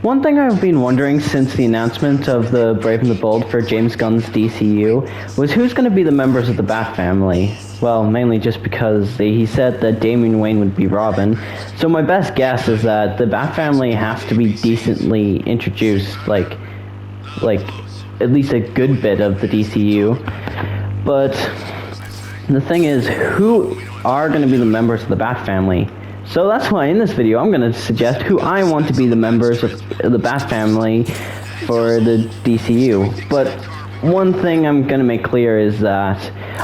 One thing I've been wondering since the announcement of the Brave and the Bold for James Gunn's DCU was who's going to be the members of the Bat family. Well, mainly just because he said that Damian Wayne would be Robin. So my best guess is that the Bat family has to be decently introduced, like at least a good bit of the DCU. But the thing is, who are going to be the members of the Bat family? So that's why in this video I'm going to suggest who I want to be the members of the Bat family for the DCU. But one thing I'm going to make clear is that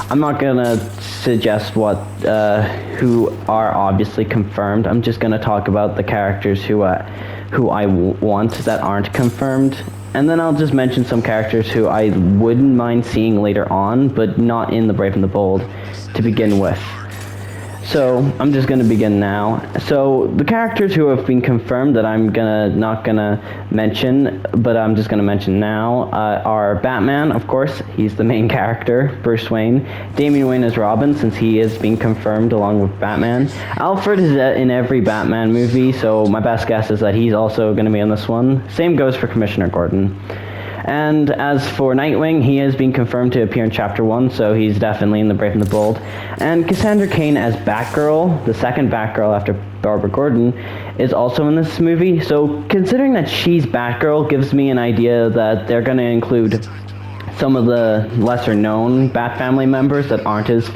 I'm not going to suggest who are obviously confirmed. I'm just going to talk about the characters who I want that aren't confirmed. And then I'll just mention some characters who I wouldn't mind seeing later on, but not in the Brave and the Bold to begin with. So I'm just going to begin now. So the characters who have been confirmed that I'm not gonna mention, but I'm just gonna mention now, are Batman, of course. He's the main character, Bruce Wayne. Damian Wayne as Robin, since he is being confirmed along with Batman. Alfred is in every Batman movie, so my best guess is that he's also going to be in this one. Same goes for Commissioner Gordon. And as for Nightwing, he has been confirmed to appear in Chapter 1, so he's definitely in the Brave and the Bold. And Cassandra Cain as Batgirl, the second Batgirl after Barbara Gordon, is also in this movie. So considering that she's Batgirl gives me an idea that they're going to include some of the lesser-known Bat family members that aren't as,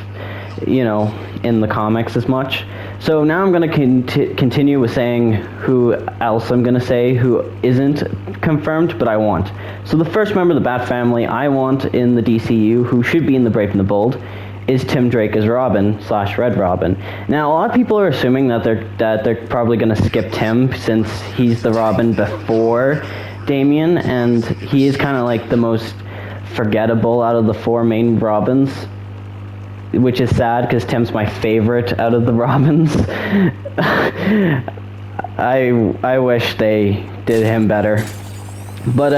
in the comics as much. So now I'm going to continue with saying who else I'm going to say who isn't confirmed, but I want. So the first member of the Bat family I want in the DCU, who should be in the Brave and the Bold, is Tim Drake as Robin / Red Robin. Now, a lot of people are assuming that they're probably going to skip Tim since he's the Robin before Damian, and he is kind of like the most forgettable out of the four main Robins. Which is sad because Tim's my favorite out of the Robins. I wish they did him better. But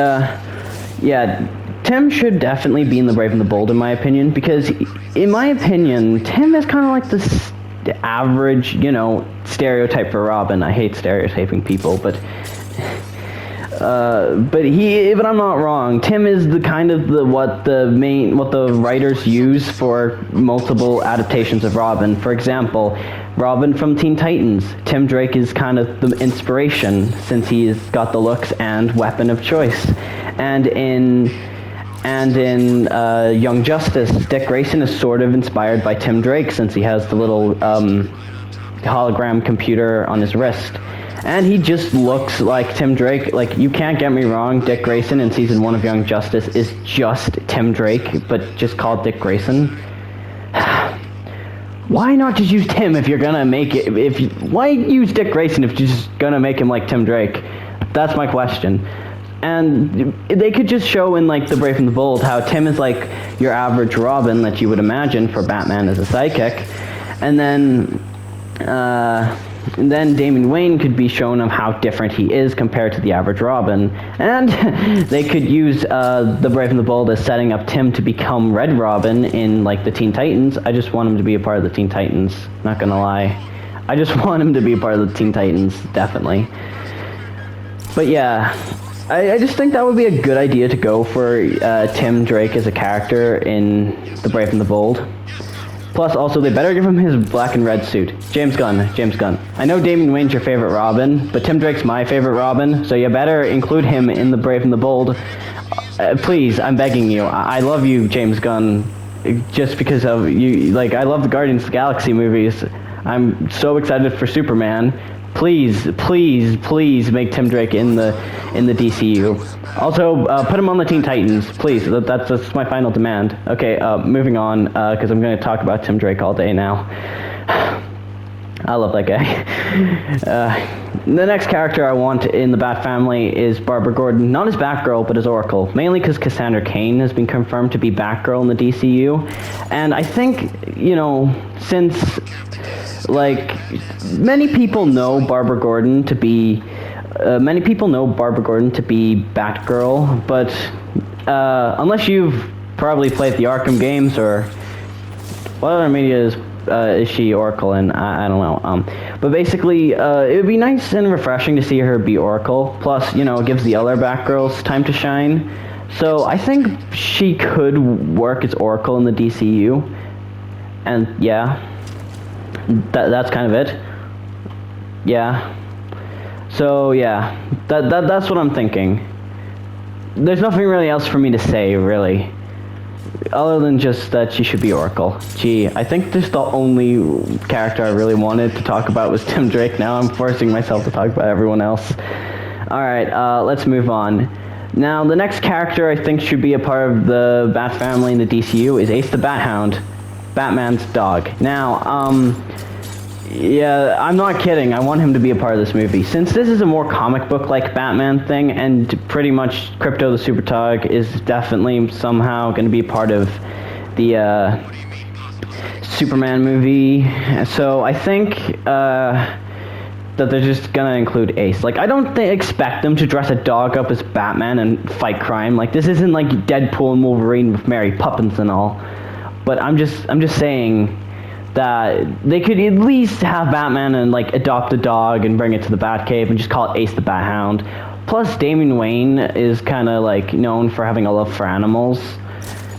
yeah, Tim should definitely be in the Brave and the Bold in my opinion, because in my opinion, Tim is kind of like the average, stereotype for Robin. I hate stereotyping people, but I'm not wrong. Tim is the kind of what the writers use for multiple adaptations of Robin. For example, Robin from Teen Titans. Tim Drake is kind of the inspiration since he's got the looks and weapon of choice. And in Young Justice, Dick Grayson is sort of inspired by Tim Drake since he has the little hologram computer on his wrist. And he just looks like Tim Drake. Like, you can't get me wrong, Dick Grayson in Season 1 of Young Justice is just Tim Drake, but just called Dick Grayson. Why not just use Tim if you're gonna make it, why use Dick Grayson if you're just gonna make him like Tim Drake? That's my question. And they could just show in, like, the Brave and the Bold how Tim is like your average Robin that you would imagine for Batman as a sidekick. And then Damian Wayne could be shown of how different he is compared to the average Robin. And they could use the Brave and the Bold as setting up Tim to become Red Robin in, like, the Teen Titans. I just want him to be a part of the Teen Titans, not gonna lie. I just want him to be a part of the Teen Titans, definitely. But yeah, I just think that would be a good idea to go for Tim Drake as a character in the Brave and the Bold. Plus, also, they better give him his black and red suit. James Gunn. I know Damian Wayne's your favorite Robin, but Tim Drake's my favorite Robin, so you better include him in the Brave and the Bold. Please, I'm begging you. I love you, James Gunn, just because of you. Like, I love the Guardians of the Galaxy movies. I'm so excited for Superman. Please make Tim Drake in the DCU. Also, put him on the Teen Titans, please. That's my final demand. Okay, moving on, because I'm going to talk about Tim Drake all day now. I love that guy. The next character I want in the Bat family is Barbara Gordon, not as Batgirl, but as Oracle, mainly because Cassandra Cain has been confirmed to be Batgirl in the DCU. And I think, since, like, many people know Barbara Gordon to be Batgirl, but unless you've probably played the Arkham games or what other media is is she Oracle? And I don't know. But basically, it would be nice and refreshing to see her be Oracle. Plus, you know, it gives the other Batgirls time to shine. So I think she could work as Oracle in the DCU. And yeah, that's kind of it. Yeah. So yeah, that's what I'm thinking. There's nothing really else for me to say, really. Other than just that she should be Oracle. Gee, I think just the only character I really wanted to talk about was Tim Drake. Now I'm forcing myself to talk about everyone else. Alright, let's move on. Now, the next character I think should be a part of the Bat family in the DCU is Ace the Bat Hound, Batman's dog. Now, yeah, I'm not kidding. I want him to be a part of this movie. Since this is a more comic book-like Batman thing, and pretty much Crypto the Super Dog is definitely somehow going to be part of the Superman movie, so I think that they're just going to include Ace. Like, I don't expect them to dress a dog up as Batman and fight crime. Like, this isn't like Deadpool and Wolverine with Mary Poppins and all. But I'm just saying that they could at least have Batman and like adopt a dog and bring it to the Batcave and just call it Ace the Bat Hound. Plus, Damian Wayne is kind of like known for having a love for animals.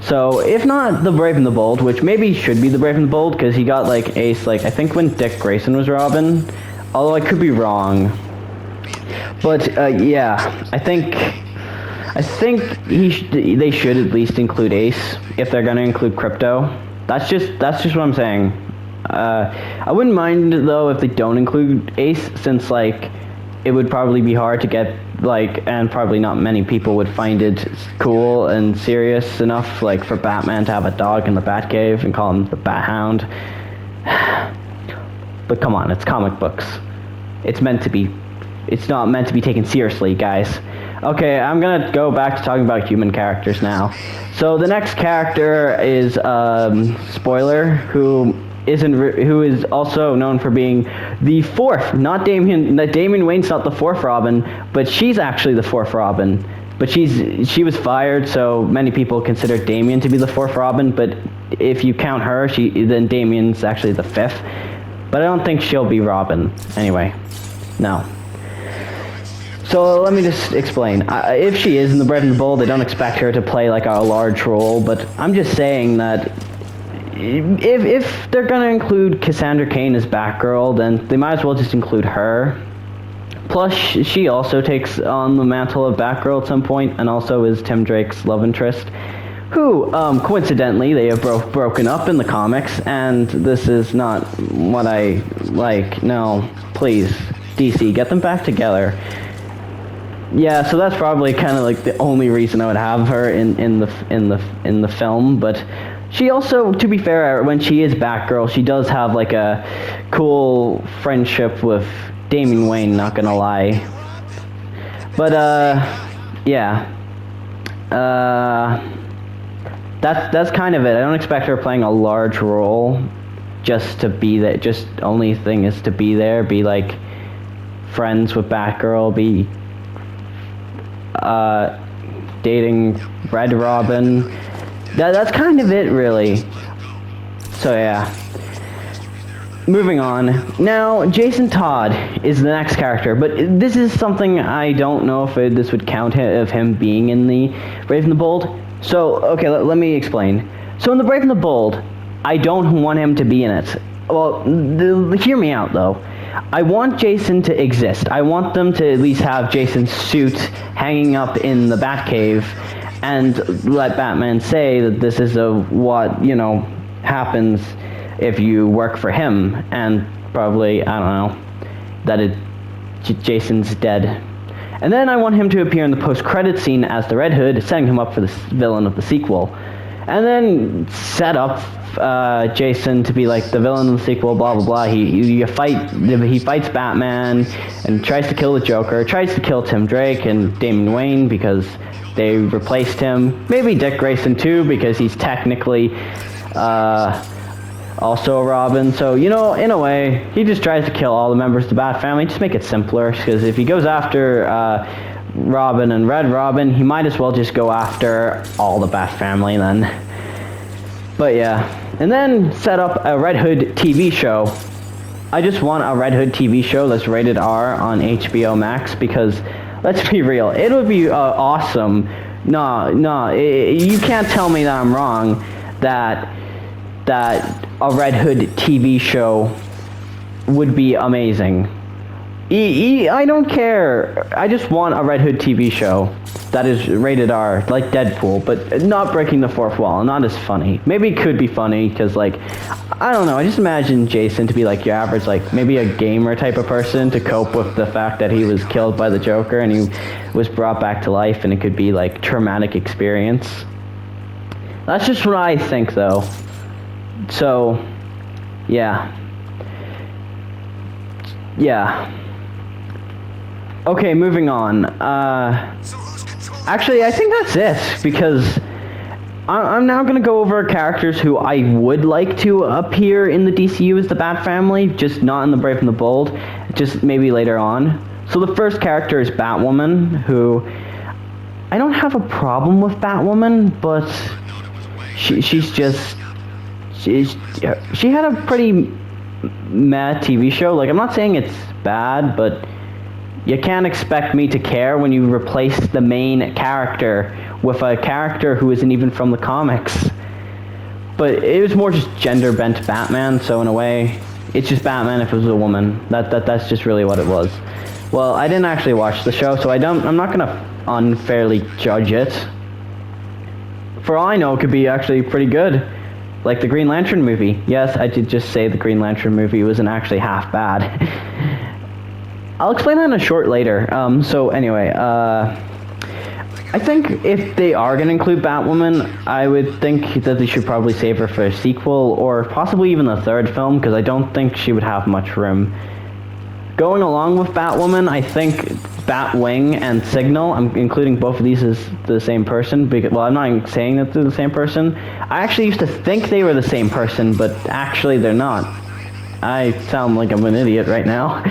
So if not the Brave and the Bold, which maybe should be the Brave and the Bold because he got like Ace like I think when Dick Grayson was Robin, although I could be wrong. But yeah, I think they should at least include Ace if they're gonna include Crypto. That's just what I'm saying. I wouldn't mind though if they don't include Ace, since like it would probably be hard to get like, and probably not many people would find it cool and serious enough like for Batman to have a dog in the Batcave and call him the Bat Hound. But come on, it's comic books. It's not meant to be taken seriously, guys. Okay, I'm gonna go back to talking about human characters now. So the next character is Spoiler, who is also known for being the fourth, not Damian. Damian Wayne's not the fourth Robin, but she's actually the fourth Robin. But she was fired, so many people consider Damian to be the fourth Robin. But if you count her, then Damian's actually the fifth. But I don't think she'll be Robin anyway. No. So let me just explain. If she is in the Brave and the Bold, they don't expect her to play like a large role, but I'm just saying that if they're gonna include Cassandra Cain as Batgirl, then they might as well just include her. Plus, she also takes on the mantle of Batgirl at some point, and also is Tim Drake's love interest, who, coincidentally, they have broken up in the comics, and this is not what I like. No, please, DC, get them back together. Yeah, so that's probably kind of like the only reason I would have her in the film. But she also, to be fair, when she is Batgirl, she does have like a cool friendship with Damian Wayne. Not gonna lie. But yeah, that's kind of it. I don't expect her playing a large role, just to be there. Just only thing is to be there, be like friends with Batgirl, be dating Red Robin. That's kind of it, really. So yeah. Moving on. Now, Jason Todd is the next character, but this is something I don't know if this would count of him being in the Brave and the Bold. So, okay, let me explain. So in the Brave and the Bold, I don't want him to be in it. Well, hear me out, though. I want Jason to exist. I want them to at least have Jason's suit hanging up in the Batcave and let Batman say that this is what, you know, happens if you work for him, and probably, I don't know, that Jason's dead. And then I want him to appear in the post-credit scene as the Red Hood, setting him up for the villain of the sequel. And then set up Jason to be like the villain of the sequel, blah blah blah. He fights Batman and tries to kill the Joker, tries to kill Tim Drake and Damian Wayne because they replaced him. Maybe Dick Grayson too, because he's technically also a Robin. So, you know, in a way, he just tries to kill all the members of the Bat family. Just make it simpler, because if he goes after Robin and Red Robin, he might as well just go after all the Bat family then. But yeah, And then set up a Red Hood TV show. I just want a Red Hood TV show that's rated R on HBO Max because, let's be real, it would be awesome. No, you can't tell me that I'm wrong. That a Red Hood TV show would be amazing. I don't care. I just want a Red Hood TV show that is rated R, like Deadpool, but not breaking the fourth wall, not as funny. Maybe it could be funny, because, like, I don't know, I just imagine Jason to be, like, your average, like, maybe a gamer type of person to cope with the fact that he was killed by the Joker and he was brought back to life, and it could be, like, traumatic experience. That's just what I think, though. So, yeah. Okay, moving on. Actually, I think that's it, because I'm now going to go over characters who I would like to appear in the DCU as the Bat Family, just not in the Brave and the Bold, just maybe later on. So the first character is Batwoman, who I don't have a problem with Batwoman, but she had a pretty meh TV show. Like, I'm not saying it's bad, but you can't expect me to care when you replace the main character with a character who isn't even from the comics. But it was more just gender-bent Batman, so in a way, it's just Batman if it was a woman. That's just really what it was. Well, I didn't actually watch the show, so I'm not gonna unfairly judge it. For all I know, it could be actually pretty good. Like the Green Lantern movie. Yes, I did just say the Green Lantern movie wasn't actually half bad. I'll explain that in a short later. So anyway, I think if they are going to include Batwoman, I would think that they should probably save her for a sequel, or possibly even a third film, because I don't think she would have much room. Going along with Batwoman, I think Batwing and Signal, I'm including both of these as the same person, because, well, I'm not saying that they're the same person. I actually used to think they were the same person, but actually they're not. I sound like I'm an idiot right now.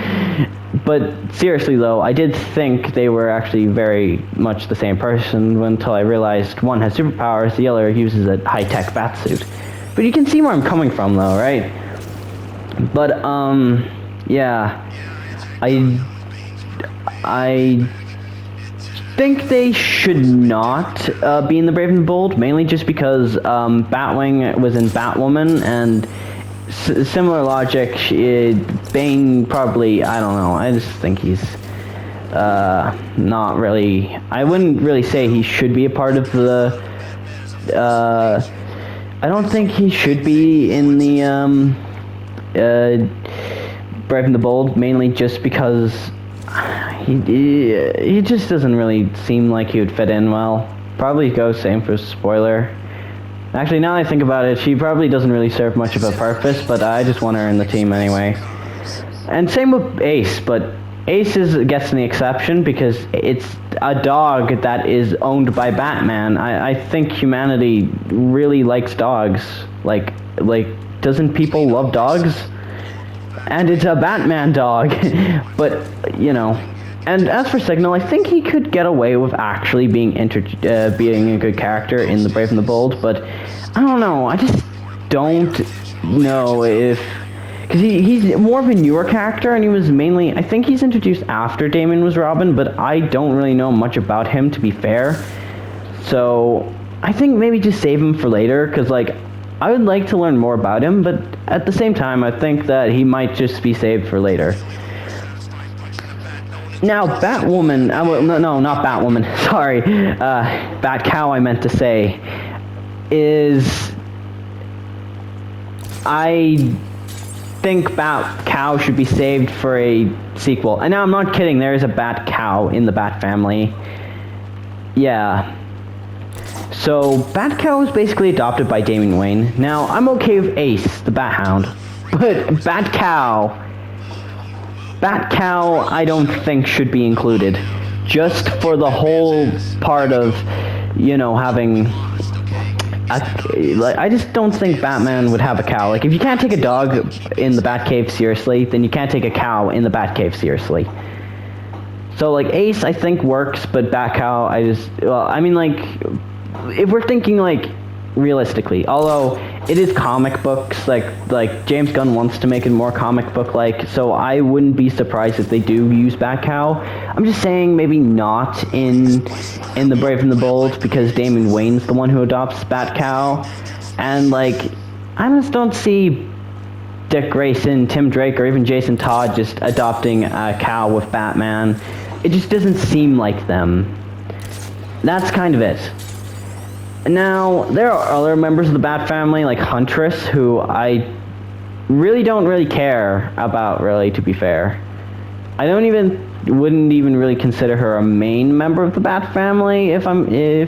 But seriously though, I did think they were actually very much the same person until I realized one has superpowers, the other uses a high-tech batsuit. But you can see where I'm coming from though, right? But, yeah. I think they should not be in the Brave and the Bold, mainly just because Batwing was in Batwoman, and similar logic, Bane probably, I don't know, I just think he's not really, I wouldn't really say he should be a part of the, I don't think he should be in the Brave and the Bold, mainly just because he just doesn't really seem like he would fit in well. Probably go same for spoiler. Actually, now that I think about it, she probably doesn't really serve much of a purpose, but I just want her in the team anyway. And same with Ace, but Ace gets an exception because it's a dog that is owned by Batman. I think humanity really likes dogs. Like, doesn't people love dogs? And it's a Batman dog. But, you know. And as for Signal, I think he could get away with actually being being a good character in The Brave and the Bold, but I don't know. I just don't know if... Because he's more of a newer character, and he was mainly... I think he's introduced after Damon was Robin, but I don't really know much about him, to be fair. So, I think maybe just save him for later, because, like, I would like to learn more about him, but at the same time, I think that he might just be saved for later. Now, Batwoman, no, not Batwoman, sorry, Batcow I meant to say, is, I think Batcow should be saved for a sequel. And now I'm not kidding, there is a Batcow in the Bat Family. Yeah. So, Batcow was basically adopted by Damian Wayne. Now, I'm okay with Ace, the Bat-Hound, but Batcow, I don't think should be included. Just for the whole part of, you know, having... I just don't think Batman would have a cow. Like, if you can't take a dog in the Batcave seriously, then you can't take a cow in the Batcave seriously. So, like, Ace, I think, works, but Batcow, I just... Well, I mean, like, if we're thinking, like, realistically, although it is comic books. Like James Gunn wants to make it more comic book like. So I wouldn't be surprised if they do use Bat-Cow. I'm just saying maybe not in the Brave and the Bold, because Damian Wayne's the one who adopts Bat-Cow, and like I just don't see Dick Grayson, Tim Drake, or even Jason Todd just adopting a cow with Batman. It just doesn't seem like them. That's kind of it. Now, there are other members of the Bat family, like Huntress, who I don't really care about, really, to be fair. I wouldn't even really consider her a main member of the Bat family if I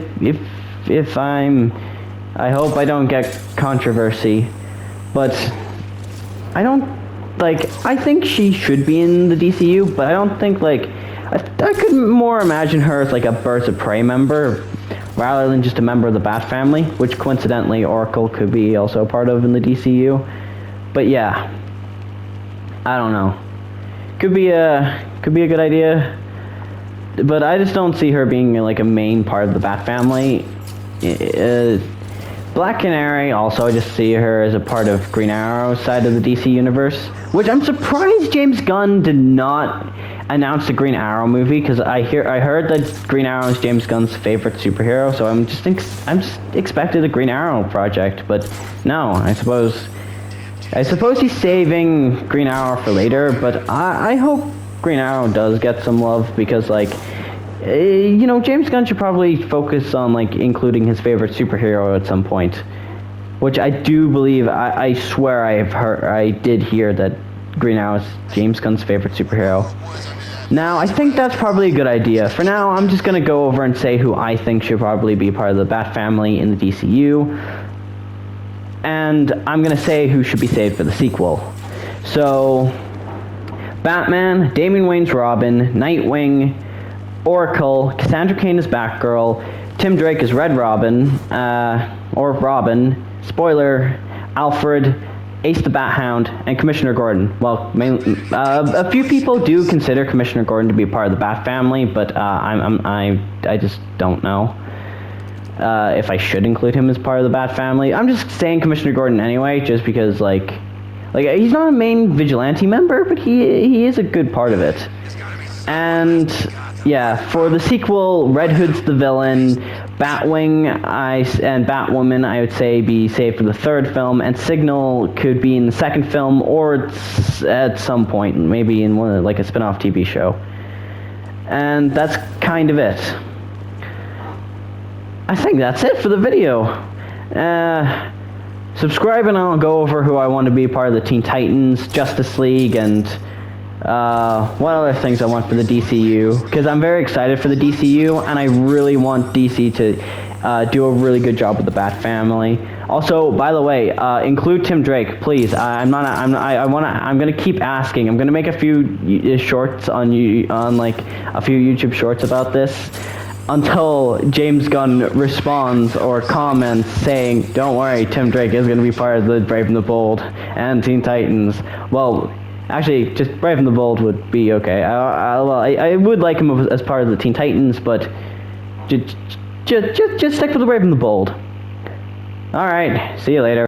hope I don't get controversy, but I think she should be in the DCU, but I don't think, I could more imagine her as, like, a Birds of Prey member, rather than just a member of the Bat family, which, coincidentally, Oracle could be also a part of in the DCU. But, yeah. I don't know. Could be a good idea, but I just don't see her being, like, a main part of the Bat family. Black Canary, also, I just see her as a part of Green Arrow's side of the DC universe, which I'm surprised James Gunn did not announce the Green Arrow movie, because I heard that Green Arrow is James Gunn's favorite superhero, so I'm just expected a Green Arrow project, but no, I suppose he's saving Green Arrow for later, but I hope Green Arrow does get some love, because, like, you know, James Gunn should probably focus on, like, including his favorite superhero at some point, which I do believe, I swear I did hear that Green Arrow is James Gunn's favorite superhero. Now, I think that's probably a good idea. For now, I'm just going to go over and say who I think should probably be part of the Bat family in the DCU, and I'm going to say who should be saved for the sequel. So, Batman, Damian Wayne's Robin, Nightwing, Oracle, Cassandra Cain is Batgirl, Tim Drake is Red Robin, or Robin, spoiler, Alfred, Ace the Bat-Hound, and Commissioner Gordon. Well, a few people do consider Commissioner Gordon to be part of the Bat family, but I just don't know if I should include him as part of the Bat family. I'm just saying Commissioner Gordon anyway, just because like he's not a main vigilante member, but he is a good part of it. And yeah, for the sequel, Red Hood's the villain, Batwing and Batwoman, I would say, be saved for the third film, and Signal could be in the second film, or at some point, maybe in one, like a spin-off TV show. And that's kind of it. I think that's it for the video. Subscribe and I'll go over who I want to be part of the Teen Titans, Justice League, and what other things I want for the DCU, because I'm very excited for the DCU, and I really want DC to do a really good job with the Bat family. Also, by the way, include Tim Drake, please. I'm gonna keep asking. I'm gonna make a few shorts on like a few YouTube shorts about this, until James Gunn responds or comments saying, "Don't worry, Tim Drake is gonna be part of the Brave and the Bold and Teen Titans." Well, actually, just Brave and the Bold would be okay. I would like him as part of the Teen Titans, but just stick with the Brave and the Bold. Alright, see you later.